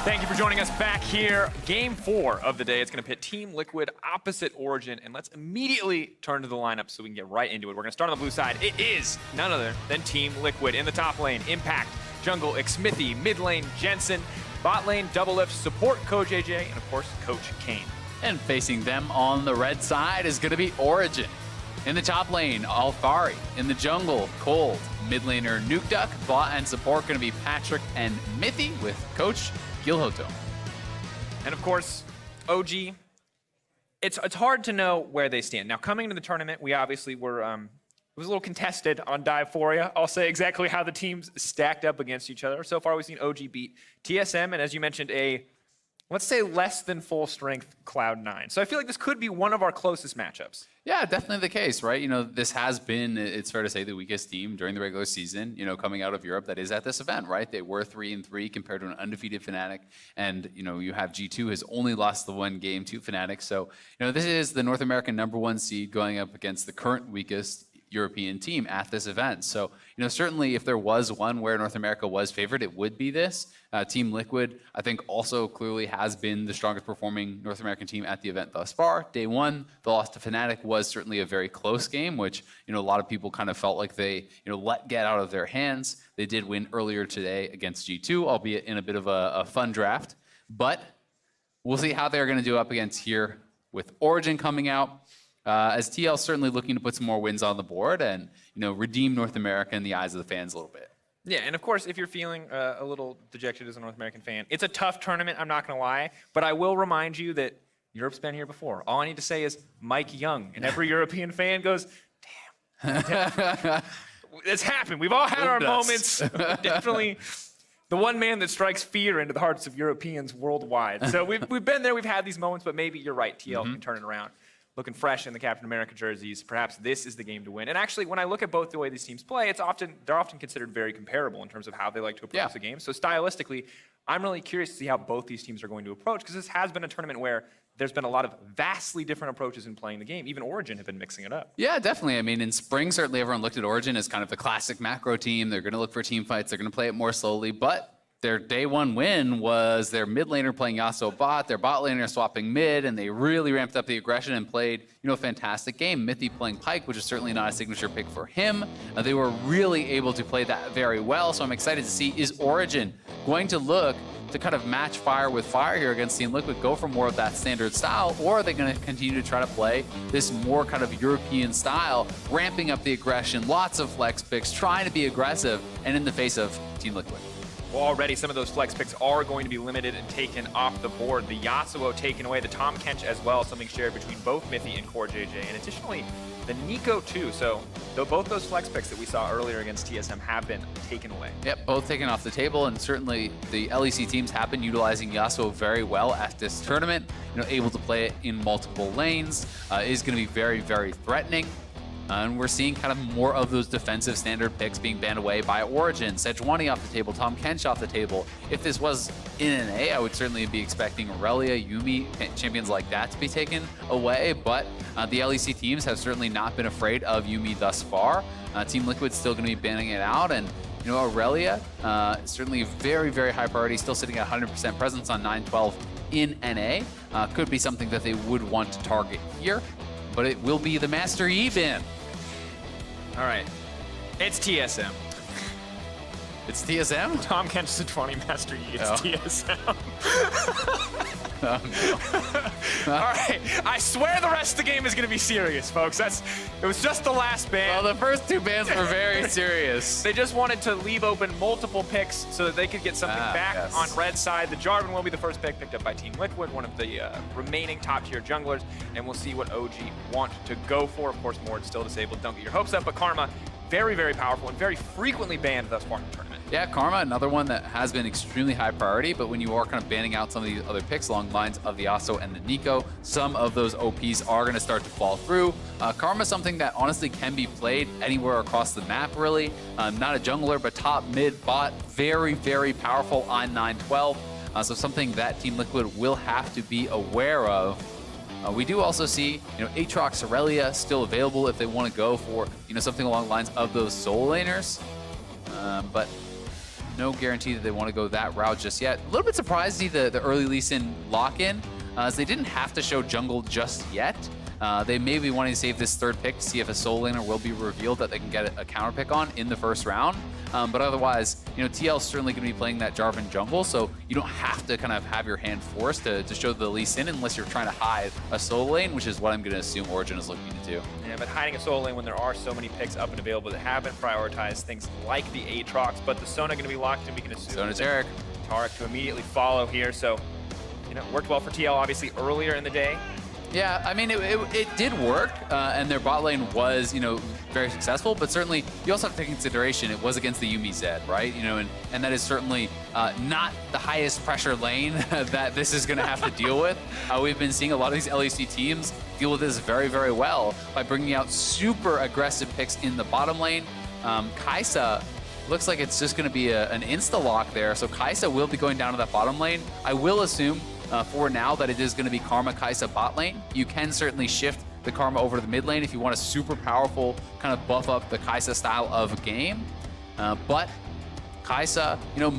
Thank you for joining us back here. Game 4 of the day. It's going to pit Team Liquid opposite Origen. And let's immediately turn to the lineup so we can get right into it. We're going to start on the blue side. It is none other than Team Liquid. In the top lane, Impact, jungle, Xmithie, mid lane, Jensen, bot lane, Doublelift, support, CoJJ, and of course, Coach Kane. And facing them on the red side is going to be Origen. In the top lane, Alphari. In the jungle, Cold. Mid laner, Nukeduck. Bot and support going to be Patrick and Mithy with Coach Gilhoto. And of course, OG, it's hard to know where they stand. Now, coming into the tournament, we obviously were, it was a little contested on Diveforia. I'll say exactly how the teams stacked up against each other. So far, we've seen OG beat TSM, and as you mentioned, let's say less than full strength Cloud9. So I feel like this could be one of our closest matchups. Yeah, definitely the case, right? You know, this has been, it's fair to say, the weakest team during the regular season, you know, coming out of Europe that is at this event, right? They were 3-3 compared to an undefeated Fnatic. And, you know, you have G2 has only lost the one game to Fnatic. So, you know, this is the North American #1 seed going up against the current weakest European team at this event. So, you know, certainly if there was one where North America was favored, it would be this. Team Liquid, I think, also clearly has been the strongest performing North American team at the event thus far. Day one, the loss to Fnatic was certainly a very close game, which, you know, a lot of people kind of felt like they, you know, let get out of their hands. They did win earlier today against G2, albeit in a bit of a fun draft. But we'll see how they're going to do up against here with Origen coming out. As TL certainly looking to put some more wins on the board and, you know, redeem North America in the eyes of the fans a little bit. Yeah, and of course, if you're feeling a little dejected as a North American fan, it's a tough tournament, I'm not going to lie, but I will remind you that Europe's been here before. All I need to say is Mike Young, and every European fan goes, damn. It's happened. We've all had our moments. Definitely the one man that strikes fear into the hearts of Europeans worldwide. So we've been there, we've had these moments, but maybe you're right, TL can turn it around. Looking fresh in the Captain America jerseys, perhaps this is the game to win. And actually, when I look at both the way these teams play, they're often considered very comparable in terms of how they like to approach the game. So stylistically, I'm really curious to see how both these teams are going to approach, because this has been a tournament where there's been a lot of vastly different approaches in playing the game. Even Origen have been mixing it up. Yeah, definitely. I mean, in spring, certainly everyone looked at Origen as kind of the classic macro team. They're going to look for team fights. They're going to play it more slowly, but their day one win was their mid laner playing Yasuo bot, their bot laner swapping mid, and they really ramped up the aggression and played, you know, a fantastic game. Mithy playing Pyke, which is certainly not a signature pick for him. They were really able to play that very well, so I'm excited to see, is Origen going to look to kind of match fire with fire here against Team Liquid, go for more of that standard style, or are they going to continue to try to play this more kind of European style, ramping up the aggression, lots of flex picks, trying to be aggressive, and in the face of Team Liquid? Well, already some of those flex picks are going to be limited and taken off the board. The Yasuo taken away, the Tahm Kench as well, something shared between both Mithy and CoreJJ, and additionally, the Neeko too. So both those flex picks that we saw earlier against TSM have been taken away. Yep, both taken off the table, and certainly the LEC teams have been utilizing Yasuo very well at this tournament. You know, able to play it in multiple lanes, is going to be very, very threatening. And we're seeing kind of more of those defensive standard picks being banned away by Origen. Sejuani off the table, Tahm Kench off the table. If this was in NA, I would certainly be expecting Aurelia, Yuumi, champions like that to be taken away. But the LEC teams have certainly not been afraid of Yuumi thus far. Team Liquid's still going to be banning it out. And, you know, Aurelia, certainly very, very high priority, still sitting at 100% presence on 9-12 in NA. Could be something that they would want to target here. But it will be the Master Yi ban. All right, it's TSM. It's TSM? Tahm Kench Sejuani Master Yi, it's TSM. All right, I swear the rest of the game is gonna be serious, folks. It was just the last ban. Well, the first two bans were very serious. They just wanted to leave open multiple picks so that they could get something back on red side. The Jarvan will be the first pick picked up by Team Liquid, one of the remaining top tier junglers, and we'll see what OG want to go for. Of course, Mord still disabled, don't get your hopes up, but Karma, very, very powerful and very frequently banned thus far in the tournament. Yeah, Karma, another one that has been extremely high priority, but when you are kind of banning out some of these other picks along the lines of the Yasuo and the Neeko, some of those OPs are going to start to fall through. Karma is something that honestly can be played anywhere across the map, really. Not a jungler, but top, mid, bot, very, very powerful on 9-12. So something that Team Liquid will have to be aware of. We do also see, you know, Aatrox, Aurelia still available if they want to go for, you know, something along the lines of those soul laners. But no guarantee that they want to go that route just yet. A little bit surprised to see the early Lee Sin lock-in, as they didn't have to show jungle just yet. They may be wanting to save this third pick to see if a soul laner will be revealed that they can get a counter pick on in the first round. But otherwise, TL is certainly going to be playing that Jarvan jungle, so you don't have to kind of have your hand forced to show the Lee Sin unless you're trying to hide a soul lane, which is what I'm going to assume Origin is looking to do. Yeah, but hiding a soul lane when there are so many picks up and available that haven't prioritized things like the Aatrox, but the Sona going to be locked in, we can assume. Sona Taric. Taric to immediately follow here, so worked well for TL obviously earlier in the day. Yeah, I mean, it did work, and their bot lane was, very successful, but certainly you also have to take into consideration it was against the Yuumi Zed, right? And that is certainly not the highest pressure lane that this is going to have to deal with. We've been seeing a lot of these LEC teams deal with this very, very well by bringing out super aggressive picks in the bottom lane. Kai'Sa looks like it's just going to be an insta-lock there, so Kai'Sa will be going down to that bottom lane. I will assume for now that it is going to be Karma Kai'Sa bot lane. You can certainly shift the Karma over to the mid lane if you want a super powerful kind of buff up the Kai'Sa style of game. But Kai'Sa,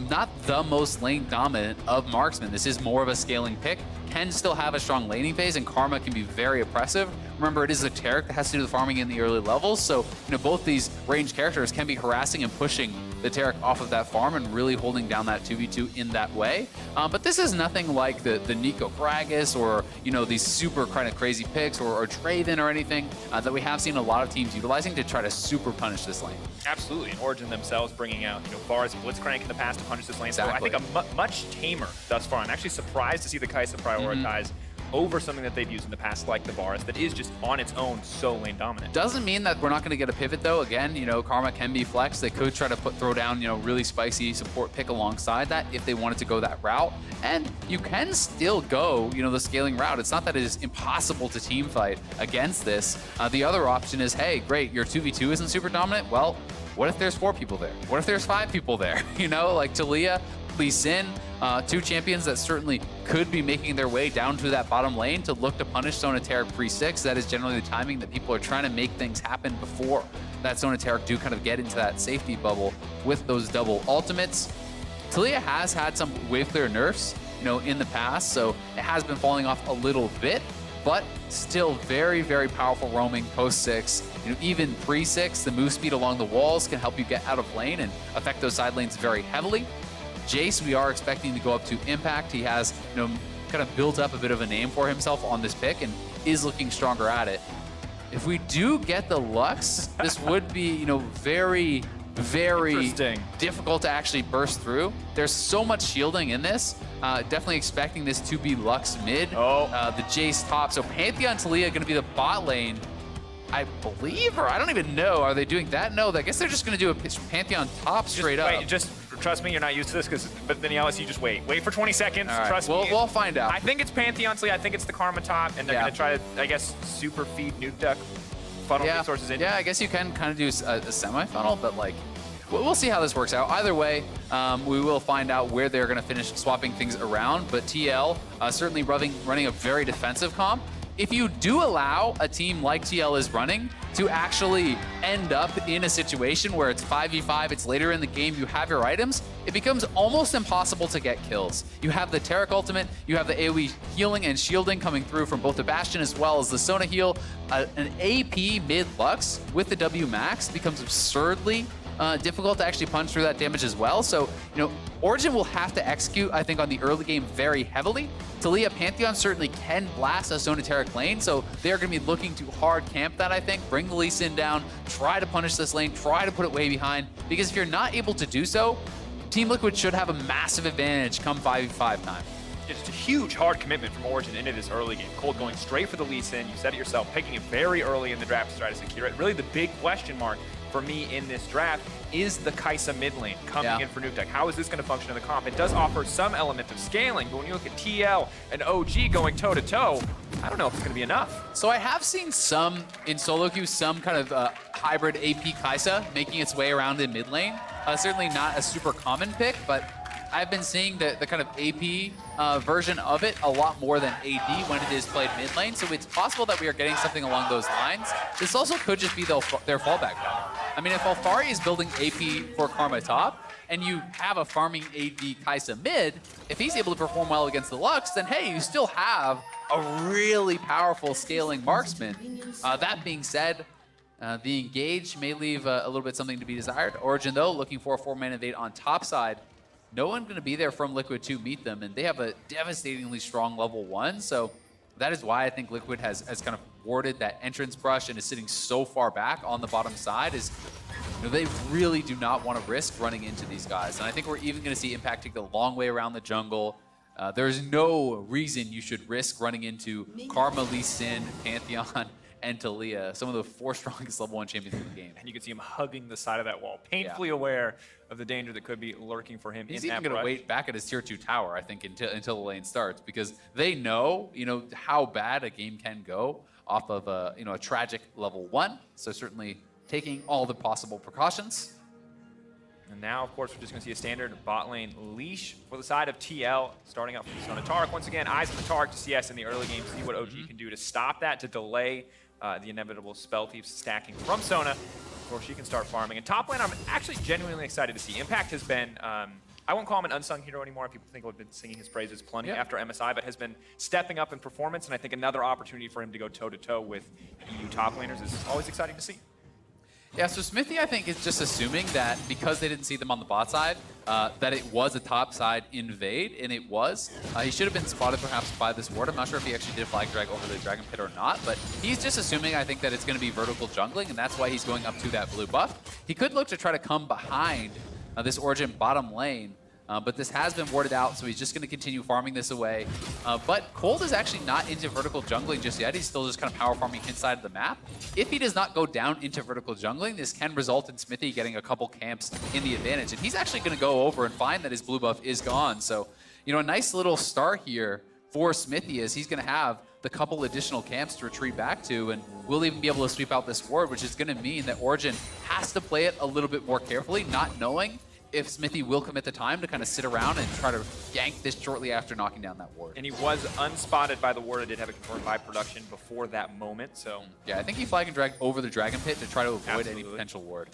not the most lane dominant of marksmen. This is more of a scaling pick. Can still have a strong laning phase, and Karma can be very oppressive. Remember, it is a Taric that has to do the farming in the early levels, so both these ranged characters can be harassing and pushing the Taric off of that farm and really holding down that 2v2 in that way. But this is nothing like the Nico Gragas or these super kind of crazy picks or Draven or anything that we have seen a lot of teams utilizing to try to super punish this lane. Absolutely, and Origin themselves bringing out Varus Blitzcrank in the past to punish this lane. Exactly. So I think a much tamer thus far. I'm actually surprised to see the Kai'Sa prioritized over something that they've used in the past, like the Varus, that is just on its own so lane dominant. Doesn't mean that we're not going to get a pivot though. Again, Karma can be flexed. They could try to throw down, really spicy support pick alongside that if they wanted to go that route. And you can still go, the scaling route. It's not that it is impossible to team fight against this. The other option is, hey, great, your 2v2 isn't super dominant. Well, what if there's 4 people there? What if there's 5 people there? Like Taliyah, Lee Sin, 2 champions that certainly could be making their way down to that bottom lane to look to punish Sona Taric pre-6. That is generally the timing that people are trying to make things happen before that Sona Taric do kind of get into that safety bubble with those double ultimates. Taliyah has had some wave clear nerfs, in the past, so it has been falling off a little bit, but still very, very powerful roaming post-6. Even pre-6, the move speed along the walls can help you get out of lane and affect those side lanes very heavily. Jace, we are expecting to go up to Impact. He has, kind of built up a bit of a name for himself on this pick and is looking stronger at it. If we do get the Lux, this would be, very, very difficult to actually burst through. There's so much shielding in this. Definitely expecting this to be Lux mid. The Jace top. So Pantheon Taliyah going to be the bot lane, I believe, or I don't even know. Are they doing that? No, I guess they're just going to do a Pantheon top straight up. Just trust me, you're not used to this, but then you just wait. Wait for 20 seconds. Right. Trust me. We'll find out. I think it's Pantheon Taliyah. I think it's the Karma top, and they're going to try to, I guess, super feed Nuke Duck, funnel resources in. Yeah, I guess you can kind of do a semi-funnel, but we'll see how this works out. Either way, we will find out where they're going to finish swapping things around, but TL certainly running a very defensive comp. If you do allow a team like TL is running to actually end up in a situation where it's 5v5, it's later in the game, you have your items, it becomes almost impossible to get kills. You have the Taric ultimate, you have the AoE healing and shielding coming through from both the Bastion as well as the Sona heal. An AP mid Lux with the W max becomes absurdly difficult to actually punch through that damage as well. So, Origin will have to execute, I think, on the early game very heavily. Taliyah Pantheon certainly can blast a Sona Taric lane, so they're going to be looking to hard camp that, I think, bring the Lee Sin down, try to punish this lane, try to put it way behind, because if you're not able to do so, Team Liquid should have a massive advantage come 5v5 time. It's a huge, hard commitment from Origin into this early game. Cold going straight for the Lee Sin. You said it yourself, picking it very early in the draft to try to secure it. Really the big question mark for me in this draft is the Kai'Sa mid lane coming in for Nuke Duck. How is this going to function in the comp? It does offer some element of scaling, but when you look at TL and OG going toe-to-toe, I don't know if it's going to be enough. So I have seen some, in solo queue, some kind of hybrid AP Kai'Sa making its way around in mid lane. Certainly not a super common pick, but I've been seeing the kind of AP version of it a lot more than AD when it is played mid lane, so it's possible that we are getting something along those lines. This also could just be their fallback plan. I mean, if Alphari is building AP for Karma top, and you have a farming AD Kai'Sa mid, if he's able to perform well against the Lux, then hey, you still have a really powerful scaling marksman. That being said, the engage may leave a little bit something to be desired. Origen, though, looking for a 4-man invade on top side. No one going to be there from Liquid to meet them, and they have a devastatingly strong level 1, so that is why I think Liquid has kind of warded that entrance brush and is sitting so far back on the bottom side. Is they really do not want to risk running into these guys. And I think we're even going to see Impact take the long way around the jungle. There's no reason you should risk running into Karma, Lee Sin, Pantheon, and Taliyah, some of the 4 strongest level 1 champions in the game. And you can see him hugging the side of that wall, painfully aware of the danger that could be lurking for him. He's in even that going to brush. wait back at his tier 2 tower, I think, until the lane starts, because they know, how bad a game can go off of a tragic level 1. So certainly taking all the possible precautions. And now, of course, we're just going to see a standard bot lane leash for the side of TL, starting out from Sona Taric. Once again, eyes on the Taric to CS in the early game, see what OG can do to stop that, to delay the inevitable spell thieves stacking from Sona. Of course, she can start farming. And top lane, I'm actually genuinely excited to see. Impact has been, I won't call him an unsung hero anymore. People think we've been singing his praises plenty after MSI, but has been stepping up in performance. And I think another opportunity for him to go toe-to-toe with EU top laners is always exciting to see. Yeah, so Smithy, I think, is just assuming that because they didn't see them on the bot side, that it was a top side invade, and it was. He should have been spotted perhaps by this ward. I'm not sure if he actually did flag drag over the Dragon Pit or not, but he's just assuming, I think, that it's going to be vertical jungling, and that's why he's going up to that blue buff. He could look to try to come behind this Origen bottom lane, but this has been warded out, so he's just going to continue farming this away. But Cold is actually not into vertical jungling just yet. He's still just kind of power farming inside of the map. If he does not go down into vertical jungling, this can result in Smithy getting a couple camps in the advantage. And he's actually going to go over and find that his blue buff is gone. So, a nice little start here for Smithy is he's going to have the couple additional camps to retreat back to, and we'll even be able to sweep out this ward, which is going to mean that Origen has to play it a little bit more carefully, not knowing if Smithy will commit the time to kind of sit around and try to gank this shortly after knocking down that ward. And he was unspotted by the ward. It did have a confirmed buy production before that moment, so. Yeah, I think he flag and dragged over the Dragon Pit to try to avoid any potential ward.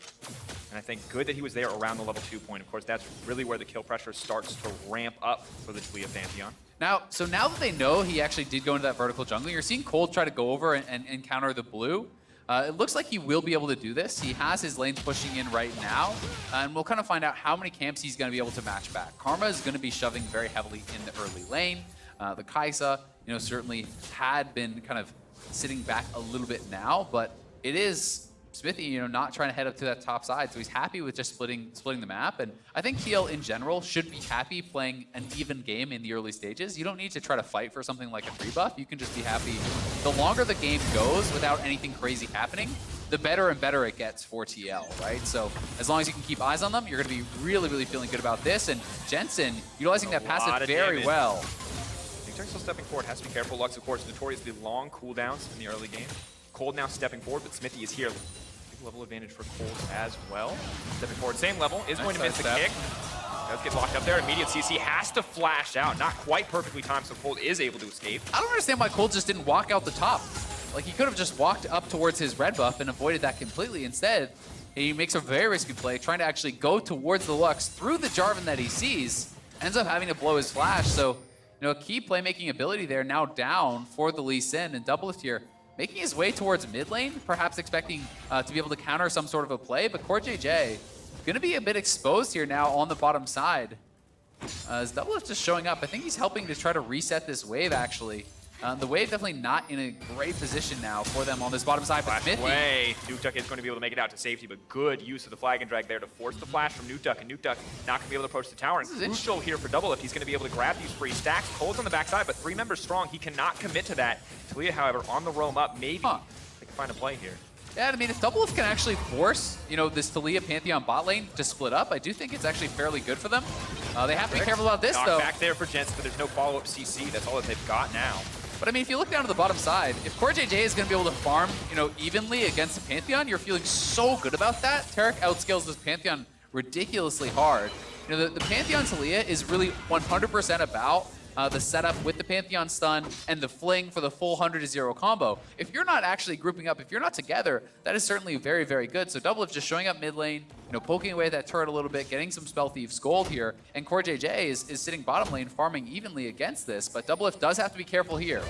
And I think good that he was there around the level 2 point. Of course, that's really where the kill pressure starts to ramp up for the Taliyah Pantheon. Now that they know he actually did go into that vertical jungle, you're seeing Cold try to go over and counter the blue. It looks like he will be able to do this. He has his lanes pushing in right now, and we'll kind of find out how many camps he's going to be able to match back. Karma is going to be shoving very heavily in the early lane. The Kai'Sa, certainly had been kind of sitting back a little bit now, but it is Smithy, not trying to head up to that top side, so he's happy with just splitting the map. And I think TL in general should be happy playing an even game in the early stages. You don't need to try to fight for something like a free buff. You can just be happy. The longer the game goes without anything crazy happening, the better and better it gets for TL, right? So as long as you can keep eyes on them, you're going to be really, really feeling good about this. And Jensen utilizing that passive very well. Nukeduck still stepping forward, has to be careful. Lux, of course, notoriously long cooldowns in the early game. Cold now stepping forward, but Smithy is here. Big level advantage for Cold as well. Stepping forward, same level, is going to miss the kick. Does get locked up there. Immediate CC has to flash out. Not quite perfectly timed, so Cold is able to escape. I don't understand why Cold just didn't walk out the top. Like, he could have just walked up towards his red buff and avoided that completely. Instead, he makes a very risky play, trying to actually go towards the Lux through the Jarvan that he sees. Ends up having to blow his flash. So, a key playmaking ability there now down for the Lee Sin, and Doublelift here making his way towards mid lane, perhaps expecting to be able to counter some sort of a play, but CoreJJ going to be a bit exposed here now on the bottom side. As Doublelift just showing up, I think he's helping to try to reset this wave, actually. The wave definitely not in a great position now for them on this bottom side, but Smithy. Away. Nukeduck is going to be able to make it out to safety, but good use of the flag and drag there to force the flash from Nukeduck, and Nukeduck not going to be able to approach the tower. And crucial here for Doublelift. He's going to be able to grab these free stacks. Cold's on the backside, but 3 members strong. He cannot commit to that. Taliyah, however, on the roam up, maybe they can find a play here. Yeah, I mean, if Doublelift can actually force, this Taliyah Pantheon bot lane to split up, I do think it's actually fairly good for them. They have to be careful about this, though. Back there for Jensen, but there's no follow-up CC. That's all that they've got now. But I mean, if you look down to the bottom side, if CoreJJ is going to be able to farm, evenly against the Pantheon, you're feeling so good about that. Taric outscales this Pantheon ridiculously hard. The Pantheon Taliyah is really 100% about the setup with the Pantheon stun and the fling for the full 100-0 combo. If you're not actually grouping up, if you're not together, that is certainly very, very good. So Doublelift just showing up mid lane, poking away at that turret a little bit, getting some Spell Thief's gold here. And Core JJ is sitting bottom lane, farming evenly against this, but Doublelift does have to be careful here.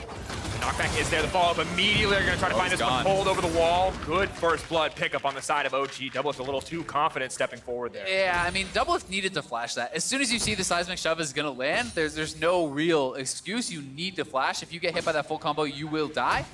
Knockback is there. The follow-up immediately. They're going to try to find he's this one gone. pulled over the wall. Good first blood pickup on the side of OG. Doublelift a little too confident stepping forward there. Yeah, I mean, Doublelift needed to flash that. As soon as you see the Seismic Shove is going to land, there's no real excuse. You need to flash. If you get hit by that full combo, you will die.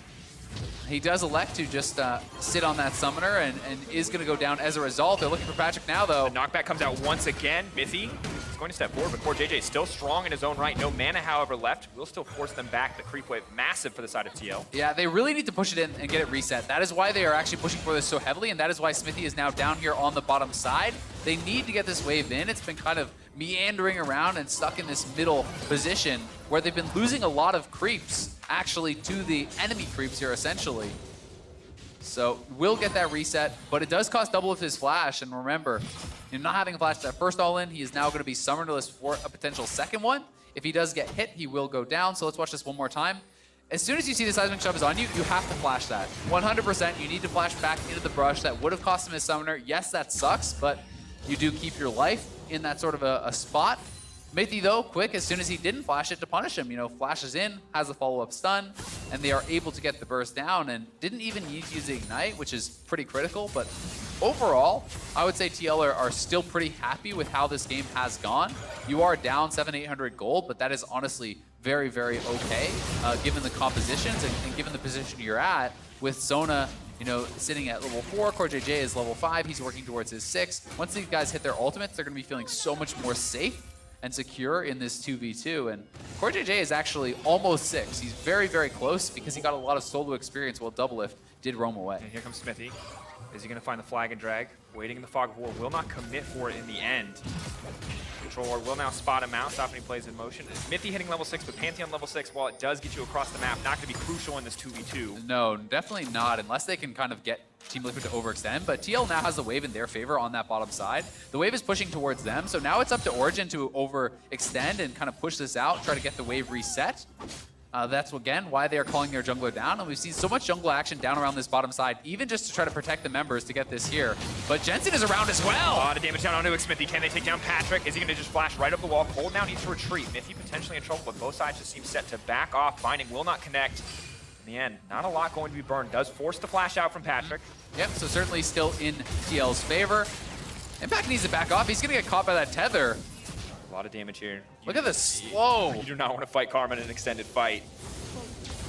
He does elect to just sit on that summoner and is going to go down as a result. They're looking for Patrick now, though. The knockback comes out once again. Mithy is going to step forward, but Core JJ is still strong in his own right. No mana, however, left. Will still force them back. The creep wave massive for the side of TL. Yeah, they really need to push it in and get it reset. That is why they are actually pushing for this so heavily, and that is why Smithy is now down here on the bottom side. They need to get this wave in. It's been kind of meandering around and stuck in this middle position where they've been losing a lot of creeps, actually, to the enemy creeps here, essentially. So we'll get that reset, but it does cost Doublelift his flash. And remember, not having a flash that first all-in, he is now going to be summonerless for a potential second one. If he does get hit, he will go down. So let's watch this one more time. As soon as you see the Seismic Shove is on you, you have to flash that. 100%, you need to flash back into the brush. That would have cost him his summoner. Yes, that sucks, but you do keep your life in that sort of a spot. Mithy, though, quick, as soon as he didn't flash it to punish him, flashes in, has a follow-up stun, and they are able to get the burst down and didn't even need to use the Ignite, which is pretty critical. But overall, I would say TL are still pretty happy with how this game has gone. You are down 700-800 gold, but that is honestly very, very okay, given the compositions and given the position you're at with Sona sitting at level 4, Core JJ is level 5, he's working towards his 6. Once these guys hit their ultimates, they're going to be feeling so much more safe and secure in this 2v2. And Core JJ is actually almost 6. He's very, very close because he got a lot of solo experience while Doublelift did roam away. And here comes Smithy. Is he going to find the flag and drag? Waiting in the fog of war. Will not commit for it in the end. Controller will now spot him out, stop when he plays in motion. Smithy hitting level 6, but Pantheon level 6, while it does get you across the map, not going to be crucial in this 2v2. No, definitely not, unless they can kind of get Team Liquid to overextend. But TL now has the wave in their favor on that bottom side. The wave is pushing towards them, so now it's up to Origin to overextend and kind of push this out, try to get the wave reset. That's, again, why they are calling their jungler down. And we've seen so much jungle action down around this bottom side, even just to try to protect the members to get this here. But Jensen is around as well. A lot of damage down onto Smithy. Can they take down Patrick? Is he going to just flash right up the wall? Cold now needs to retreat. Mithy potentially in trouble, but both sides just seem set to back off. Binding will not connect. In the end, not a lot going to be burned. Does force the flash out from Patrick. Yep, so certainly still in TL's favor. Impact needs to back off. He's going to get caught by that tether. A lot of damage here. Look at the slow. You do not want to fight Karma in an extended fight.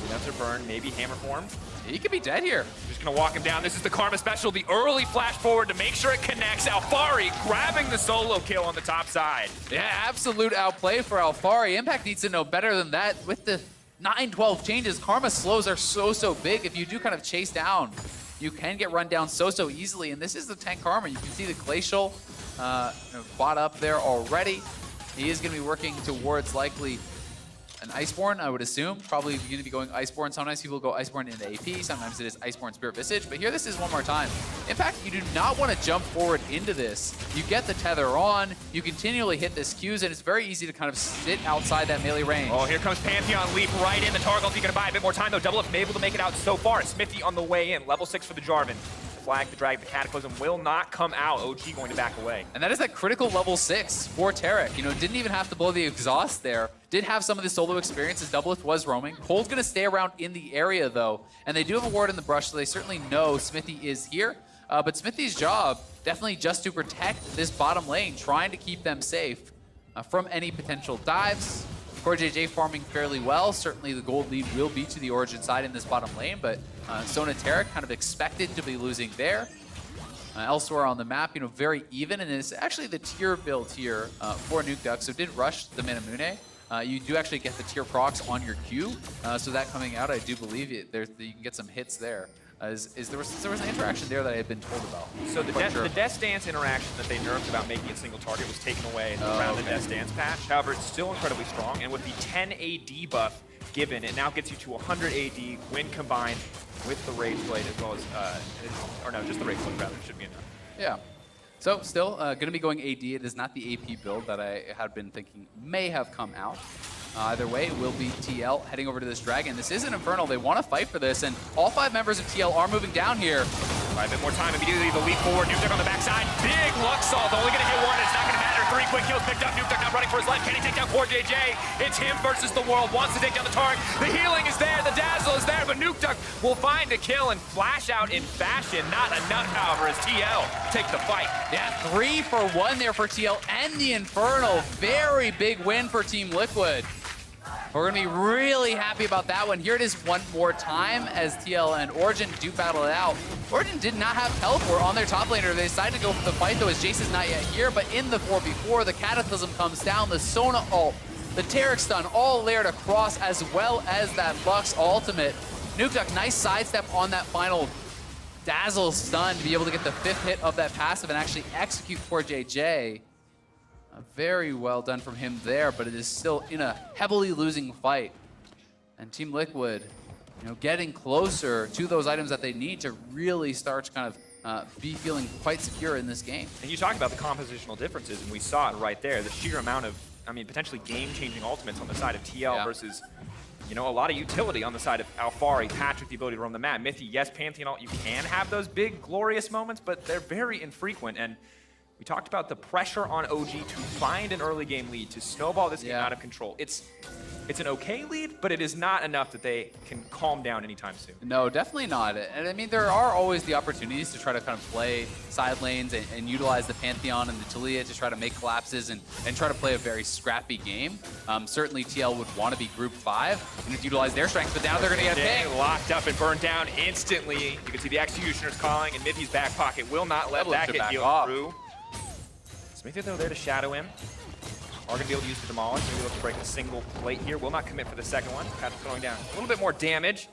Another burn, maybe hammer form. He could be dead here. Just gonna walk him down. This is the Karma special, the early flash forward to make sure it connects. Alphari grabbing the solo kill on the top side. Yeah, absolute outplay for Alphari. Impact needs to know better than that. With the 9-12 changes, Karma slows are so big. If you do kind of chase down, you can get run down so easily. And this is the tank Karma. You can see the Glacial bought up there already. He is going to be working towards likely an Iceborne, I would assume. Probably going to be going Iceborne. Sometimes people go Iceborne into AP. Sometimes it is Iceborne Spirit Visage. But here, this is one more time. In fact, you do not want to jump forward into this. You get the tether on. You continually hit this Qs, and it's very easy to kind of sit outside that melee range. Oh, here comes Pantheon. Leap right in. The Targal's going to buy a bit more time, though. Doublelift able to make it out so far. Smithy on the way in. Level 6 for the Jarvan. Flag, the drag, the Cataclysm will not come out. OG going to back away. And that is that critical level 6 for Taric. Didn't even have to blow the exhaust there. Did have some of the solo experience as Doublelift was roaming. Cold's going to stay around in the area, though. And they do have a ward in the brush, so they certainly know Smithy is here. But Smithy's job, definitely just to protect this bottom lane, trying to keep them safe from any potential dives. Core JJ farming fairly well. Certainly the gold lead will be to the Origin side in this bottom lane, but Sona Taric kind of expected to be losing there. Elsewhere on the map, very even, and it's actually the tier build here for Nukeduck, so did rush the Manamune. You do actually get the tier procs on your Q, so that coming out, I do believe you can get some hits there. There was an interaction there that I had been told about. So the Death Dance interaction that they nerfed about making it single target was taken away around the Death Dance patch. However, it's still incredibly strong, and with the 10 AD buff given, it now gets you to 100 AD when combined with the Rage Blade as well as, or no, just the Rage Blade rather, should be enough. Yeah. So still going to be going AD. It is not the AP build that I had been thinking may have come out. Either way, it will be TL heading over to this dragon. This is an Infernal. They want to fight for this, and all 5 members of TL are moving down here. Buy a bit more time immediately. The leap forward. Nukeduck on the backside. Big luck assault, only gonna hit one, it's not gonna matter. 3 quick kills picked up, Nukeduck not running for his life. Can he take down CoreJJ? It's him versus the world, wants to take down the target. The healing is there, the dazzle is there, but Nukeduck will find a kill and flash out in fashion. Not enough, however, as TL take the fight. Yeah, 3 for 1 there for TL and the Infernal. Very big win for Team Liquid. We're gonna be really happy about that one. Here it is one more time as TL and Origen do battle it out. Origen did not have teleport on their top laner. They decided to go for the fight though, as Jace is not yet here, but in the 4v4, the Cataclysm comes down, the Sona ult, the Taric stun, all layered across, as well as that Lux ultimate. Nukeduck, nice sidestep on that final Dazzle stun to be able to get the 5th hit of that passive and actually execute CoreJJ. Very well done from him there, but it is still in a heavily losing fight. And Team Liquid, getting closer to those items that they need to really start to kind of be feeling quite secure in this game. And you talk about the compositional differences, and we saw it right there. The sheer amount of, potentially game-changing ultimates on the side of TL versus, a lot of utility on the side of Alphari, Patrick, the ability to roam the map. Mithy, yes, Pantheon ult, you can have those big, glorious moments, but they're very infrequent. And we talked about the pressure on OG to find an early game lead, to snowball this game out of control. It's an okay lead, but it is not enough that they can calm down anytime soon. No, definitely not. And there are always the opportunities to try to kind of play side lanes and utilize the Pantheon and the Taliyah to try to make collapses and try to play a very scrappy game. Certainly TL would want to be group 5 and utilize their strengths, but now they're going to get a pick. Locked up and burned down instantly. You can see the Executioner's calling, and Mithy's back pocket will not let that get healed through. Smithy, though, there to shadow him. Are going to be able to use the Demolish. Maybe look to break a single plate here. Will not commit for the second one. Patrick throwing down a little bit more damage.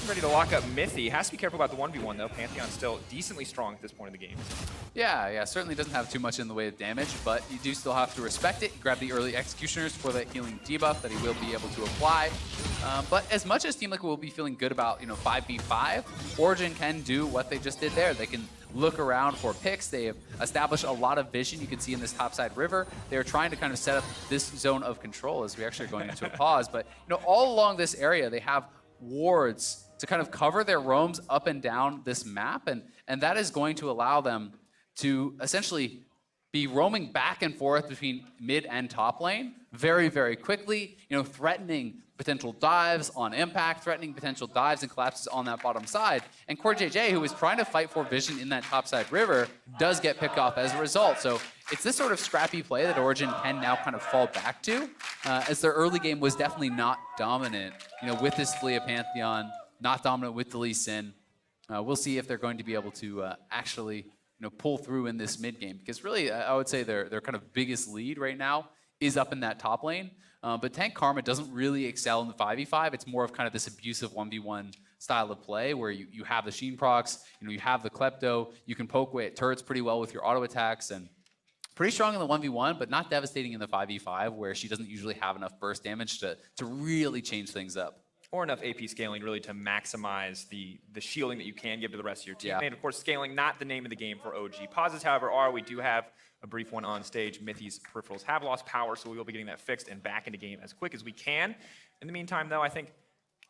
Ready to lock up Mithy. Has to be careful about the 1v1, though. Pantheon's still decently strong at this point in the game. Yeah, certainly doesn't have too much in the way of damage, but you do still have to respect it. Grab the early Executioners for that healing debuff that he will be able to apply. But as much as Team Liquid will be feeling good about, 5v5, Origen can do what they just did there. They can look around for picks. They have established a lot of vision. You can see in this topside river, they're trying to kind of set up this zone of control as we actually are going into a pause. But all along this area, they have wards to kind of cover their roams up and down this map, and that is going to allow them to essentially be roaming back and forth between mid and top lane very, very quickly, threatening potential dives on impact, threatening potential dives and collapses on that bottom side. And CoreJJ, who is trying to fight for vision in that topside river, does get picked off as a result. So it's this sort of scrappy play that Origen can now kind of fall back to, as their early game was definitely not dominant, with this Taliyah Pantheon, not dominant with the Lee Sin. We'll see if they're going to be able to actually pull through in this mid game, because really I would say their kind of biggest lead right now is up in that top lane. But Tank Karma doesn't really excel in the 5v5. It's more of kind of this abusive 1v1 style of play where you have the Sheen procs, you have the Klepto, you can poke away at turrets pretty well with your auto attacks, and pretty strong in the 1v1, but not devastating in the 5v5 where she doesn't usually have enough burst damage to really change things up. Or enough AP scaling really to maximize the shielding that you can give to the rest of your team. Yeah. And of course, scaling not the name of the game for OG. Pauses, however, are we do have a brief one on stage. Mithy's peripherals have lost power, so we will be getting that fixed and back into game as quick as we can. In the meantime, though, I think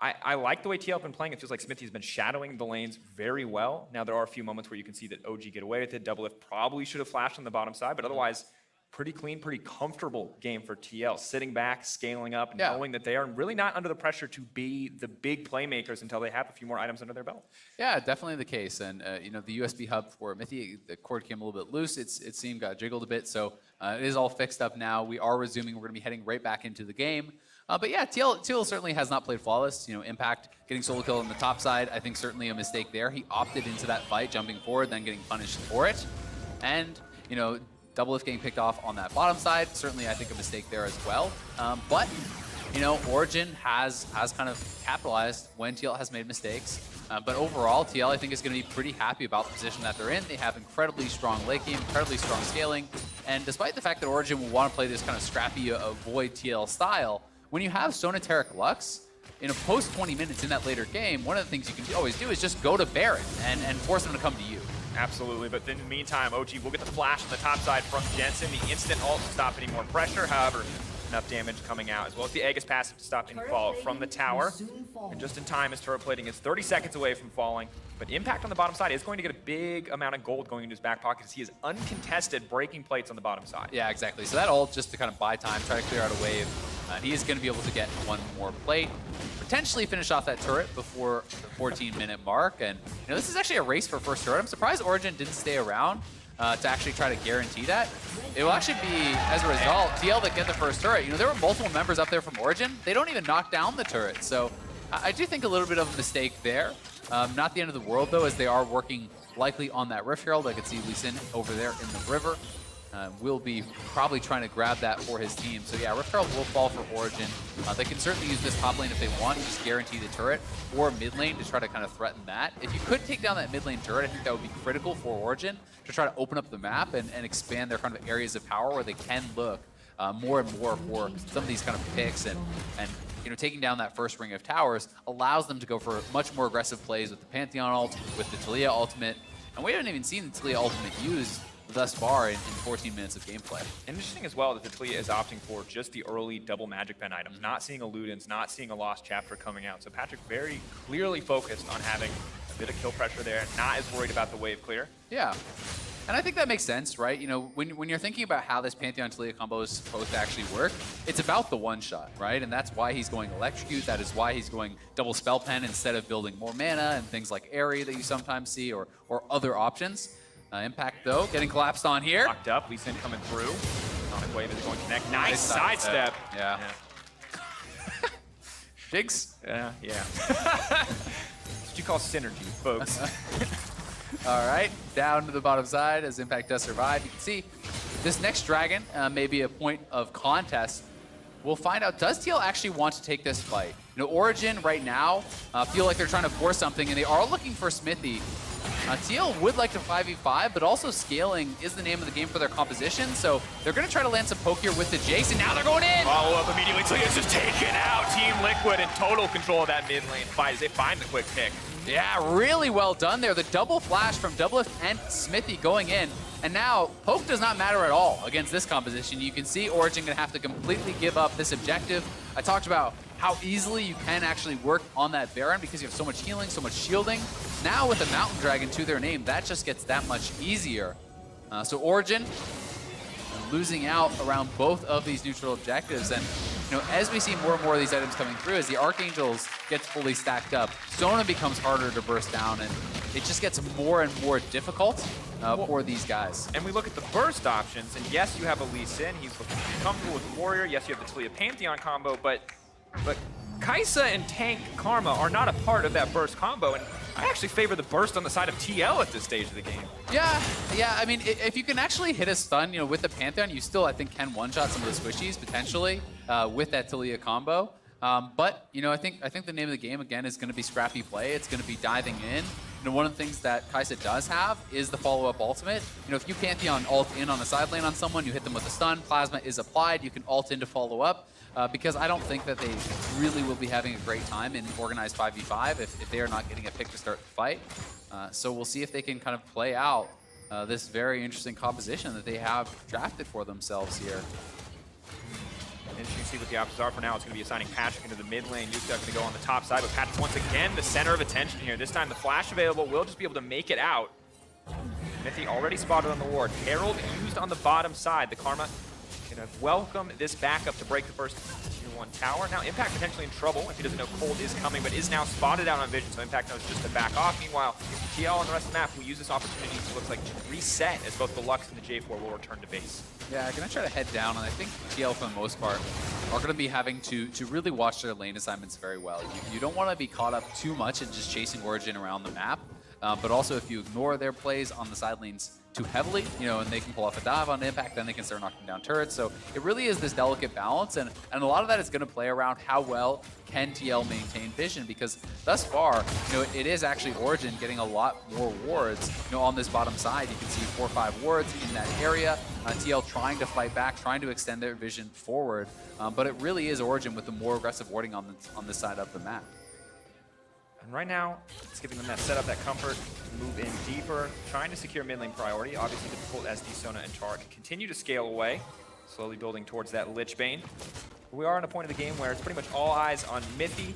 I like the way TL has been playing. It feels like Smithy's been shadowing the lanes very well. Now, there are a few moments where you can see that OG get away with it. Doublelift probably should have flashed on the bottom side, but otherwise, pretty clean, pretty comfortable game for TL. Sitting back, scaling up, and knowing that they are really not under the pressure to be the big playmakers until they have a few more items under their belt. Yeah, definitely the case. And, the USB hub for Mithy, the cord came a little bit loose. It seemed got jiggled a bit. So it is all fixed up now. We are resuming. We're going to be heading right back into the game. But yeah, TL certainly has not played flawless. Impact getting solo kill on the top side, I think certainly a mistake there. He opted into that fight, jumping forward, then getting punished for it. And, Doublelift getting picked off on that bottom side, certainly I think a mistake there as well. But, Origen has kind of capitalized when TL has made mistakes. But overall, TL I think is going to be pretty happy about the position that they're in. They have incredibly strong late game, incredibly strong scaling. And despite the fact that Origen will want to play this kind of scrappy avoid TL style, when you have Sona Taric Lux, in a post 20 minutes in that later game, one of the things you can always do is just go to Baron and force them to come to you. Absolutely, but in the meantime, OG will get the flash on the top side from Jensen. The instant ult to stop any more pressure. However, enough damage coming out, as well as the Aegis passive to stop any fallout from the tower. And just in time as turret plating is 30 seconds away from falling. But Impact on the bottom side is going to get a big amount of gold going into his back pocket as he is uncontested breaking plates on the bottom side. Yeah, exactly. So that ult just to kind of buy time, try to clear out a wave. He is going to be able to get one more plate, potentially finish off that turret before the 14-minute mark. And this is actually a race for first turret. I'm surprised Origen didn't stay around to actually try to guarantee that. It will actually be, as a result, TL that get the first turret. There were multiple members up there from Origen. They don't even knock down the turret. So I do think a little bit of a mistake there. Not the end of the world, though, as they are working likely on that Rift Herald. I could see Lee Sin over there in the river. Will be probably trying to grab that for his team. So yeah, Rift Herald will fall for Origen. They can certainly use this top lane if they want, just guarantee the turret, or mid lane to try to kind of threaten that. If you could take down that mid lane turret, I think that would be critical for Origen to try to open up the map and expand their kind of areas of power where they can look more and more for some of these kind of picks and taking down that first ring of towers allows them to go for much more aggressive plays with the Pantheon ult, with the Taliyah ultimate. And we haven't even seen the Taliyah ultimate used thus far in 14 minutes of gameplay. Interesting as well that the Taliyah is opting for just the early double magic pen items, not seeing a Ludens, not seeing a Lost Chapter coming out. So Patrick very clearly focused on having a bit of kill pressure there, not as worried about the wave clear. Yeah. And I think that makes sense, right? When you're thinking about how this Pantheon Taliyah combo is supposed to actually work, it's about the one shot, right? And that's why he's going Electrocute. That is why he's going double Spell Pen instead of building more mana and things like Airy that you sometimes see or other options. Impact, though, getting collapsed on here. Locked up, Lee Sin coming through. Sonic Wave is going to connect. Nice sidestep. Yeah. Jigs? Yeah. That's what you call synergy, folks. All right, down to the bottom side as Impact does survive. You can see this next dragon may be a point of contest. We'll find out, does TL actually want to take this fight? Origen right now feel like they're trying to force something, and they are looking for Smithy. TL would like to 5v5, but also scaling is the name of the game for their composition, so they're going to try to land some poke here with the Jace, and now they're going in! Follow up immediately, Taliyah's just taken out. Team Liquid in total control of that mid lane fight as they find the quick pick. Yeah, really well done there. The double flash from Doublelift and Smithy going in. And now, poke does not matter at all against this composition. You can see Origen going to have to completely give up this objective. I talked about how easily you can actually work on that Baron because you have so much healing, so much shielding. Now with a Mountain Dragon to their name, that just gets that much easier. So Origen losing out around both of these neutral objectives. And as we see more and more of these items coming through, as the Archangels gets fully stacked up, Sona becomes harder to burst down, and it just gets more and more difficult for these guys. And we look at the burst options, and yes, you have a Lee Sin. He's looking comfortable with the Warrior. Yes, you have the Taliyah Pantheon combo, but Kai'Sa and Tank Karma are not a part of that burst combo, and I actually favor the burst on the side of TL at this stage of the game. Yeah. I mean, if you can actually hit a stun, with the Pantheon, you still, I think, can one-shot some of the squishies, potentially, with that Taliyah combo. But, I think the name of the game, again, is going to be scrappy play. It's going to be diving in. One of the things that Kai'Sa does have is the follow-up ultimate. If you Pantheon ult in on a side lane on someone, you hit them with a stun, Plasma is applied, you can ult in to follow up. Because I don't think that they really will be having a great time in organized 5v5 if they are not getting a pick to start the fight. So we'll see if they can kind of play out this very interesting composition that they have drafted for themselves here. Interesting to see what the options are. For now, it's going to be assigning Patrick into the mid lane. Yuka going to go on the top side, but Patrick once again the center of attention here. This time the flash available will just be able to make it out. Smithy already spotted on the ward. Herald used on the bottom side. The Karma going to welcome this backup to break the first tier 1 tower. Now Impact potentially in trouble if he doesn't know Cold is coming, but is now spotted out on Vision, so Impact knows just to back off. Meanwhile, TL and the rest of the map will use this opportunity to look like to reset as both the Lux and the J4 will return to base. Yeah, I'm going to try to head down, and I think TL, for the most part, are going to be having to really watch their lane assignments very well. You don't want to be caught up too much in just chasing Origen around the map, but also if you ignore their plays on the side lanes too heavily, and they can pull off a dive on Impact, then they can start knocking down turrets. So it really is this delicate balance, and a lot of that is going to play around how well can TL maintain vision, because thus far, it is actually Origen getting a lot more wards, on this bottom side. You can see 4 or 5 wards in that area. TL trying to fight back, trying to extend their vision forward, but it really is Origen with the more aggressive warding on this side of the map. And right now, it's giving them that setup, that comfort, move in deeper, trying to secure mid lane priority. Obviously difficult as the Sona and Char continue to scale away. Slowly building towards that Lich Bane. We are on a point of the game where it's pretty much all eyes on Mithy.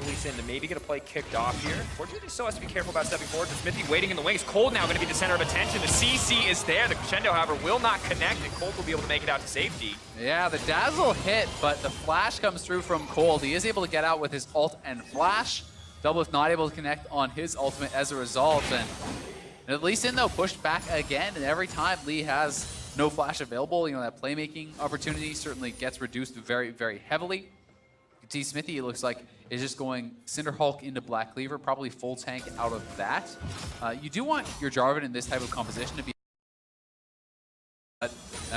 Elise in to maybe get a play kicked off here. Fortunately, still has to be careful about stepping forward. But Mithy waiting in the wings. Cold now going to be the center of attention. The CC is there. The crescendo, however, will not connect, and Cold will be able to make it out to safety. Yeah, the dazzle hit, but the flash comes through from Cold. He is able to get out with his ult and flash. Doublelift not able to connect on his ultimate as a result. And at least in though pushed back again, and every time Lee has no flash available, you know, that playmaking opportunity certainly gets reduced very, very heavily. You can see Smithy, it looks like, is just going Cinder Hulk into Black Cleaver, probably full tank out of that. You do want your Jarvan in this type of composition to be, but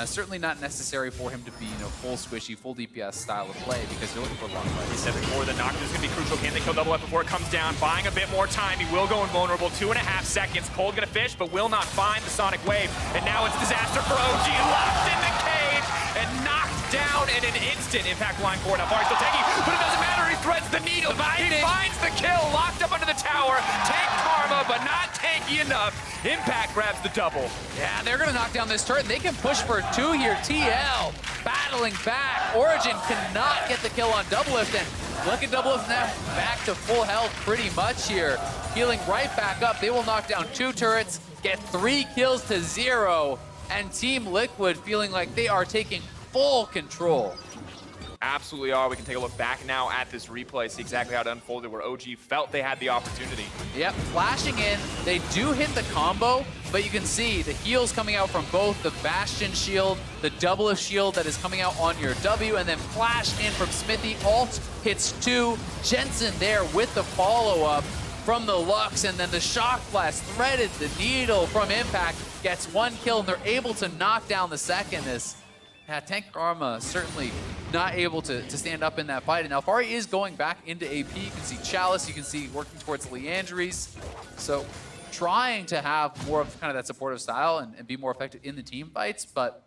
certainly not necessary for him to be, you know, full squishy, full DPS style of play because you're looking for long fights. He said before, the knock is going to be crucial. Can they kill Doublelift before it comes down? Buying a bit more time. He will go invulnerable. 2.5 seconds. Cold going to fish, but will not find the Sonic Wave. And now it's disaster for OG. Locked in the cage and knocked down in an instant. Impact line forward. Now Far still taking, but it doesn't matter. He threads the needle. He finds the kill. Locked up under the tower. Tank Karma, but not tanky enough. Impact grabs the double. Yeah, they're going to knock down this turret. They can push for 2 here. TL battling back. Origin cannot get the kill on Doublelift, and look at Doublelift now back to full health pretty much here. Healing right back up. They will knock down 2 turrets, get 3 kills to 0, and Team Liquid feeling like they are taking full control. Absolutely are. We can take a look back now at this replay, see exactly how it unfolded, where OG felt they had the opportunity. Yep, flashing in. They do hit the combo, but you can see the heals coming out from both the Bastion shield, the Doublelift shield that is coming out on your W, and then flash in from Smithy. Ult hits 2. Jensen there with the follow-up from the Lux, and then the Shock Blast threaded the needle from Impact, gets 1 kill, and they're able to knock down the second. As Tank Karma certainly not able to stand up in that fight. And Alphari is going back into AP. You can see Chalice, you can see working towards Leandries. So trying to have more of kind of that supportive style and be more effective in the team fights, but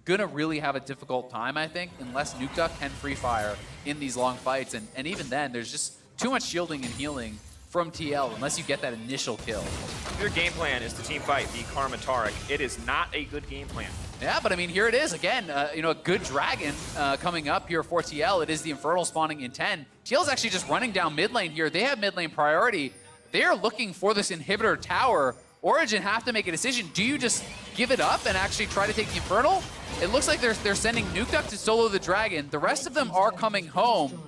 gonna really have a difficult time, I think, unless Nukeduck can free fire in these long fights. And even then, there's just too much shielding and healing from TL unless you get that initial kill. If your game plan is to team fight the Karma Taric, it is not a good game plan. Yeah, but I mean, here it is again. You know, a good dragon coming up here for TL. It is the Infernal spawning in 10. TL is actually just running down mid lane here. They have mid lane priority. They are looking for this inhibitor tower. Origin have to make a decision. Do you just give it up and actually try to take the Infernal? It looks like they're sending Nukeduck to solo the dragon. The rest of them are coming home.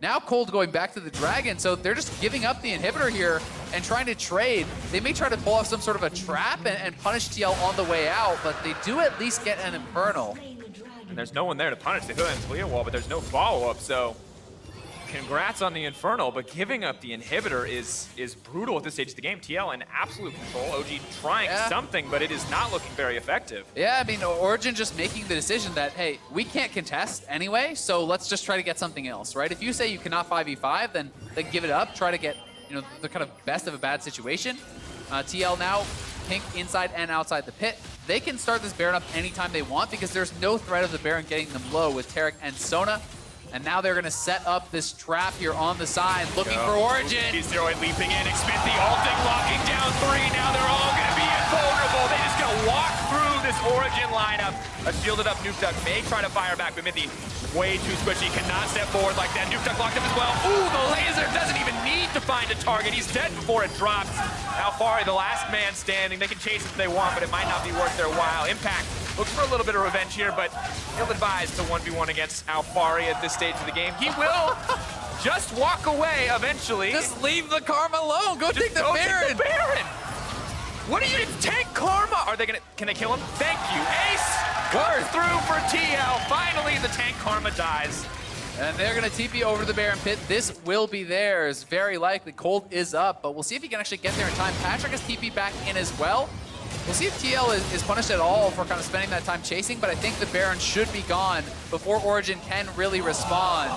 Now Cold going back to the dragon, so they're just giving up the inhibitor here and trying to trade. They may try to pull off some sort of a trap and punish TL on the way out, but they do at least get an Infernal. And there's no one there to punish. They put in clear wall, but there's no follow-up, so congrats on the Infernal, but giving up the inhibitor is brutal at this stage of the game. TL in absolute control. OG trying something, but it is not looking very effective. Yeah, I mean, Origin just making the decision that, hey, we can't contest anyway, so let's just try to get something else, right? If you say you cannot 5v5, then give it up, try to get, you know, the kind of best of a bad situation. TL now, Pink inside and outside the pit. They can start this Baron up anytime they want because there's no threat of the Baron getting them low with Taric and Sona. And now they're going to set up this trap here on the side, looking for Origin. Steroid leaping in, Xmithie ulting, locking down 3. Now they're all going to be invulnerable. They just going to walk through this Origin lineup. A shielded up Nukeduck may try to fire back, but Mithy way too squishy, cannot step forward like that. Nukeduck locked up as well. Ooh, the laser doesn't even need to find a target. He's dead before it drops. Alphari, the last man standing. They can chase if they want, but it might not be worth their while. Impact looks for a little bit of revenge here, but he'll advise to 1v1 against Alphari at this stage of the game. He will just walk away eventually. Just leave the Karma alone. Go take the Baron. Take the Baron. What are you, Tank Karma? Are they gonna, can they kill him? Thank you, Ace. Comes through for TL. Finally, the Tank Karma dies. And they're going to TP over the Baron pit. This will be theirs, very likely. Cold is up, but we'll see if he can actually get there in time. Patrick has TP back in as well. We'll see if TL is punished at all for kind of spending that time chasing, but I think the Baron should be gone before Origin can really respond.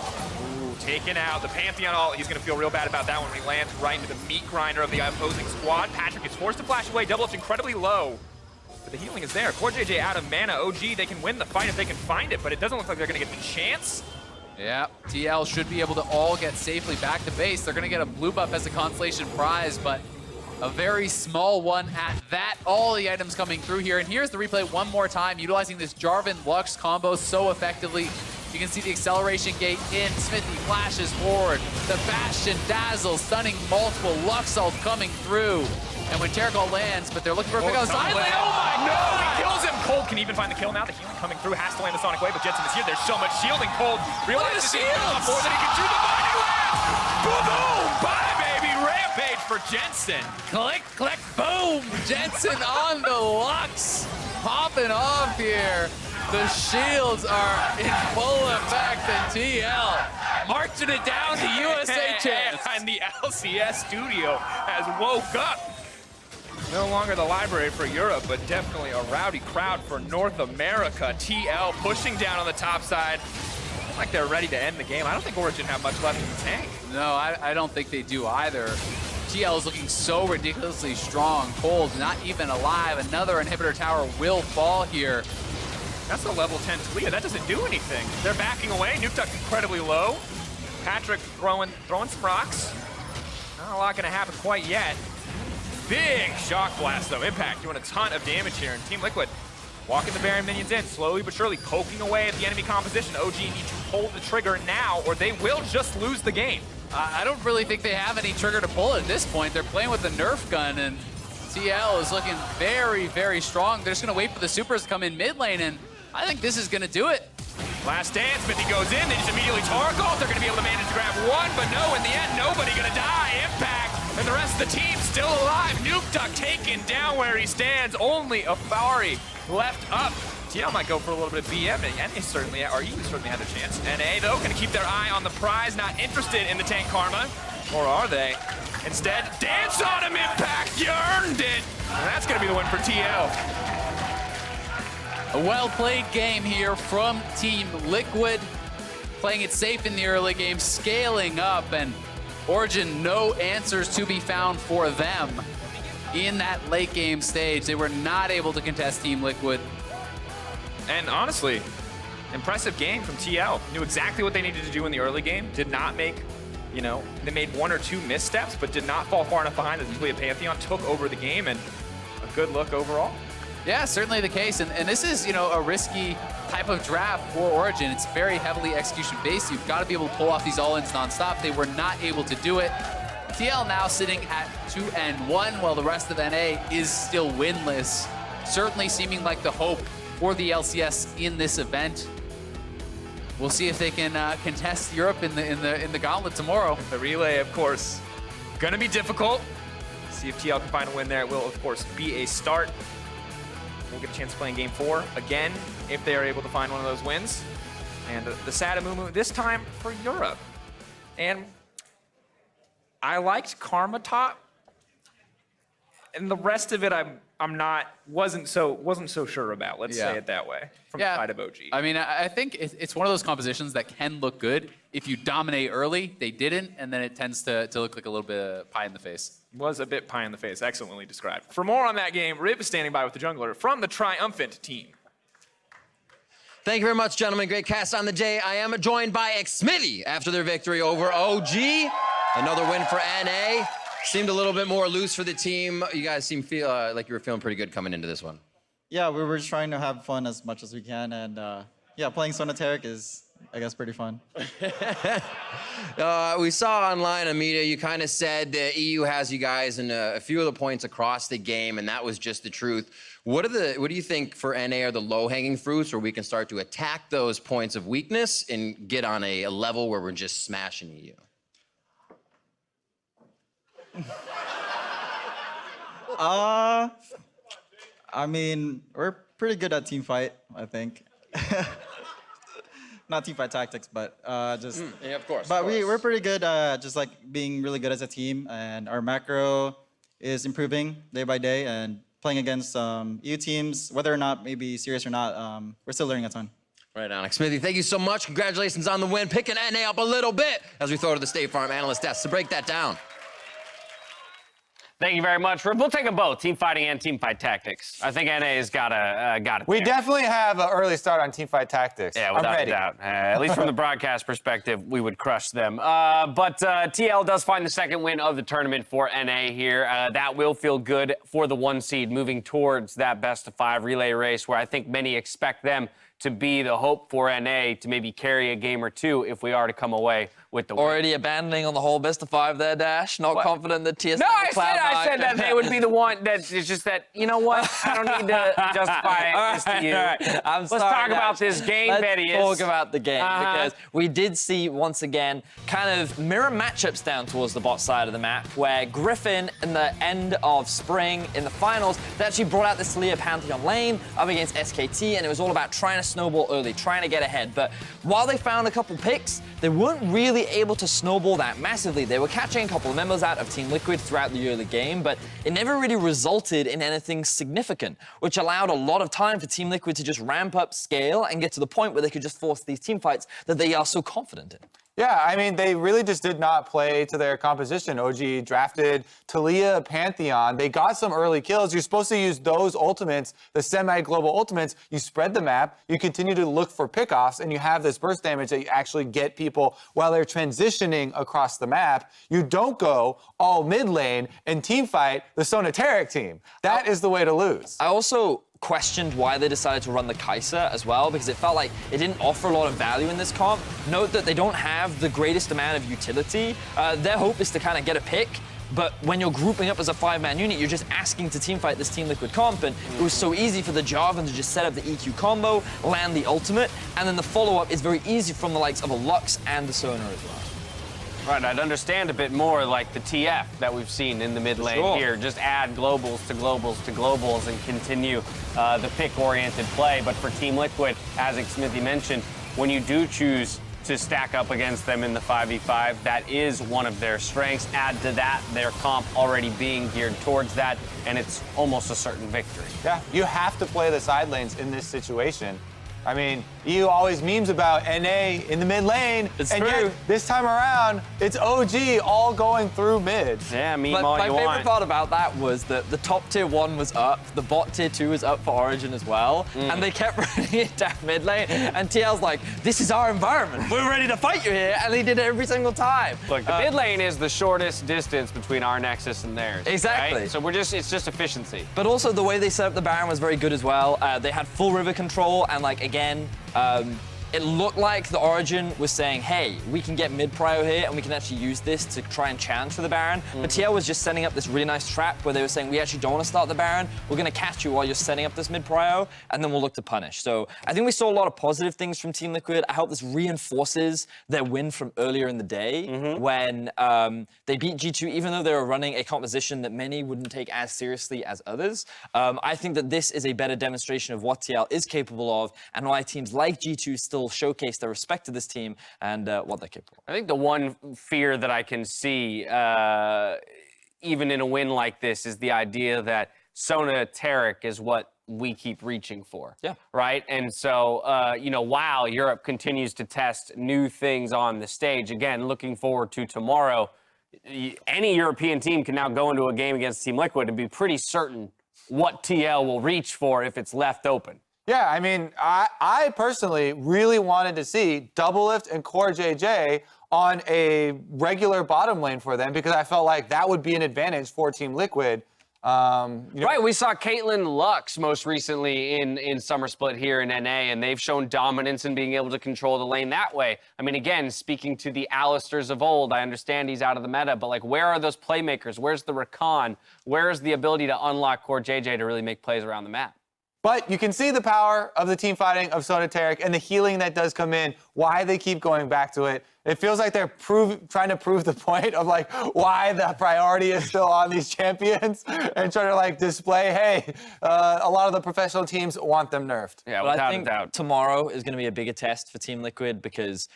Ooh, taken out. The Pantheon ult, he's going to feel real bad about that one when he lands right into the meat grinder of the opposing squad. Patrick is forced to flash away. Doublelift incredibly low. But the healing is there. CoreJJ out of mana. OG, they can win the fight if they can find it, but it doesn't look like they're going to get the chance. Yeah, TL should be able to all get safely back to base. They're going to get a blue buff as a consolation prize, but A very small one at that. All the items coming through here. And here's the replay one more time, utilizing this Jarvan Lux combo so effectively. You can see the acceleration gate in. Smithy flashes forward. The Bastion dazzle, stunning multiple. Lux ult coming through. And when Terracall lands, but they're looking for a pick on the side lane. Oh my No, God! he kills him. Cold can even find the kill now. The healing coming through, has to land the Sonic Wave, but Jensen is here. There's so much shielding. Cold realizes the he's got shields! more than he can do. The binding ram! Boom, boom! Bye, baby! Rampage for Jensen. Click, click, boom! Jensen on the Lux. Popping off here. The shields are in full effect, and TL marching it down to USA Champs. And the LCS studio has woke up. No longer the library for Europe, but definitely a rowdy crowd for North America. TL pushing down on the top side. Looks like they're ready to end the game. I don't think Origin have much left in the tank. No, I don't think they do either. TL is looking so ridiculously strong. Cold, not even alive. Another inhibitor tower will fall here. That's a level 10 Talia. That doesn't do anything. They're backing away. Nuke Duck incredibly low. Patrick throwing some rocks. Not a lot gonna happen quite yet. Big shock blast though. Impact doing a ton of damage here. And Team Liquid walking the Baron minions in, slowly but surely poking away at the enemy composition. OG need to pull the trigger now or they will just lose the game. I don't really think they have any trigger to pull at this point. They're playing with the Nerf gun, and TL is looking very, very strong. They're just gonna wait for the supers to come in mid lane, and I think this is gonna do it. Last dance, Smithy goes in, they just immediately Torque off. They're gonna be able to manage to grab one, but no, in the end, nobody gonna die. Impact, and the rest of the team still alive. Nuke Duck taken down where he stands. Only Afari left up. TL might go for a little bit of BM, and he certainly had a chance. NA, though, gonna keep their eye on the prize, not interested in the tank karma. Or are they? Instead, dance on him, Impact, you earned it! And that's gonna be the win for TL. A well-played game here from Team Liquid. Playing it safe in the early game, scaling up, and Origin, no answers to be found for them in that late game stage. They were not able to contest Team Liquid. And honestly, impressive game from TL. Knew exactly what they needed to do in the early game. Did not make, they made one or two missteps, but did not fall far enough behind that Talia Pantheon took over the game, and a good look overall. Yeah, certainly the case. And this is, a risky type of draft for Origin. It's very heavily execution-based. You've got to be able to pull off these all-ins nonstop. They were not able to do it. TL now sitting at 2-1, while the rest of NA is still winless. Certainly seeming like the hope for the LCS in this event. We'll see if they can contest Europe in the gauntlet tomorrow. The relay, of course, gonna be difficult. See if TL can find a win there. It will, of course, be a start. We'll get a chance to play in Game 4 again if they are able to find one of those wins. And the Sadamumu this time for Europe. And I liked Karma top, and the rest of it wasn't so sure about. Let's say it that way from the side of OG. I mean, I think it's one of those compositions that can look good if you dominate early. They didn't, and then it tends to look like a little bit of pie in the face. Was a bit pie in the face, excellently described. For more on that game, Rib is standing by with the jungler from the Triumphant team. Thank you very much, gentlemen. Great cast on the day. I am joined by Xmithy after their victory over OG. Another win for NA. Seemed a little bit more loose for the team. You guys feel like you were feeling pretty good coming into this one. Yeah, we were just trying to have fun as much as we can, and yeah, playing Sonateric is, I guess, pretty fun. We saw online on media, you kind of said the EU has you guys in a few of the points across the game, and that was just the truth. What do you think for NA are the low-hanging fruits where we can start to attack those points of weakness and get on a level where we're just smashing EU? I mean, we're pretty good at teamfight, I think. Not teamfight tactics, but just. Yeah, of course. But we're pretty good at just like being really good as a team, and our macro is improving day by day. And playing against EU teams, whether or not maybe serious or not, we're still learning a ton. Right on. Xmithy, thank you so much. Congratulations on the win. Picking NA up a little bit as we throw to the State Farm analyst desk to break that down. Thank you very much. We'll take them both, team fighting and team fight tactics. I think NA's got it. We there. definitely have an early start on teamfight tactics. Yeah, I'm without a ready. doubt. At least from the broadcast perspective, we would crush them. But TL does find the second win of the tournament for NA here. That will feel good for the 1 seed moving towards that best-of-5 relay race, where I think many expect them to be the hope for NA to maybe carry a game or two if we are to come away with the win. Already abandoning on the whole best-of-5 there, Dash. Not confident that TSM No, I will cloud said nine. that they would be the one that is just that, you know what? I don't need to justify this to you. All right. I'm Let's sorry, talk Dash. about this game, Let's Betty. talk about the game Uh-huh. because we did see once again kind of mirror matchups down towards the bot side of the map where Griffin in the end of spring in the finals, they actually brought out the Celia Pantheon lane up against SKT, and it was all about trying to snowball early, trying to get ahead. But while they found a couple picks, they weren't really able to snowball that massively. They were catching a couple of members out of Team Liquid throughout the early game, but it never really resulted in anything significant, which allowed a lot of time for Team Liquid to just ramp up scale and get to the point where they could just force these team fights that they are so confident in. Yeah, I mean, they really just did not play to their composition. OG drafted Talia Pantheon. They got some early kills. You're supposed to use those ultimates, the semi-global ultimates. You spread the map, you continue to look for pickoffs, and you have this burst damage that you actually get people while they're transitioning across the map. You don't go all mid lane and team fight the Sonateric team. That is the way to lose. I also questioned why they decided to run the Kai'Sa as well, because it felt like it didn't offer a lot of value in this comp. Note that they don't have the greatest amount of utility. Their hope is to kind of get a pick, but when you're grouping up as a 5-man unit, you're just asking to teamfight this Team Liquid comp, and it was so easy for the Jarvan to just set up the EQ combo, land the ultimate, and then the follow-up is very easy from the likes of a Lux and the Sonar as well. Right, I'd understand a bit more like the TF that we've seen in the mid lane Sure. here. Just add globals to globals to globals and continue the pick-oriented play. But for Team Liquid, as Smithy mentioned, when you do choose to stack up against them in the 5v5, that is one of their strengths. Add to that their comp already being geared towards that, and it's almost a certain victory. Yeah, you have to play the side lanes in this situation. I mean, EU always memes about NA in the mid lane, It's and true. yet this time around, it's OG all going through mid. Yeah, meme But all my you favorite want. part about that was that the top tier 1 was up, the bot tier 2 was up for Origin as well, and they kept running it down mid lane, and TL's like, this is our environment, we're ready to fight you here, and they did it every single time. Look, the mid lane is the shortest distance between our Nexus and theirs. Exactly. Right? So it's just efficiency. But also the way they set up the Baron was very good as well. They had full river control, and like again, it looked like the Origin was saying, hey, we can get mid-prio here and we can actually use this to try and challenge for the Baron. But TL was just setting up this really nice trap where they were saying, we actually don't want to start the Baron. We're going to catch you while you're setting up this mid-prio, and then we'll look to punish. So I think we saw a lot of positive things from Team Liquid. I hope this reinforces their win from earlier in the day when they beat G2, even though they were running a composition that many wouldn't take as seriously as others. I think that this is a better demonstration of what TL is capable of and why teams like G2 still showcase their respect to this team and what they're capable of. I think the one fear that I can see, even in a win like this, is the idea that Sonateric is what we keep reaching for. Yeah. Right? And so, while Europe continues to test new things on the stage, again, looking forward to tomorrow, any European team can now go into a game against Team Liquid and be pretty certain what TL will reach for if it's left open. Yeah, I mean, I personally really wanted to see Doublelift and Core JJ on a regular bottom lane for them because I felt like that would be an advantage for Team Liquid. Right, we saw Caitlyn Lux most recently in Summer Split here in NA, and they've shown dominance in being able to control the lane that way. I mean, again, speaking to the Alistairs of old, I understand he's out of the meta, but like, where are those playmakers? Where's the Rakan? Where's the ability to unlock Core JJ to really make plays around the map? But you can see the power of the team fighting of Sonateric and the healing that does come in, why they keep going back to it. It feels like they're trying to prove the point of like why the priority is still on these champions and trying to like display, hey, a lot of the professional teams want them nerfed. Yeah, But I without think a doubt. tomorrow is going to be a bigger test for Team Liquid because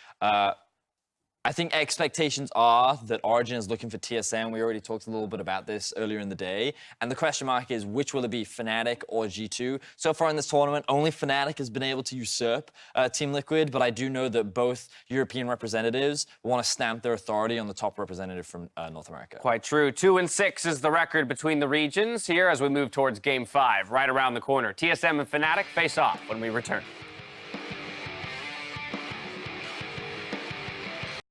I think expectations are that Origin is looking for TSM. We already talked a little bit about this earlier in the day. And the question mark is, which will it be, Fnatic or G2? So far in this tournament, only Fnatic has been able to usurp Team Liquid, but I do know that both European representatives want to stamp their authority on the top representative from North America. Quite true. 2-6 is the record between the regions here as we move towards Game 5, right around the corner. TSM and Fnatic face off when we return.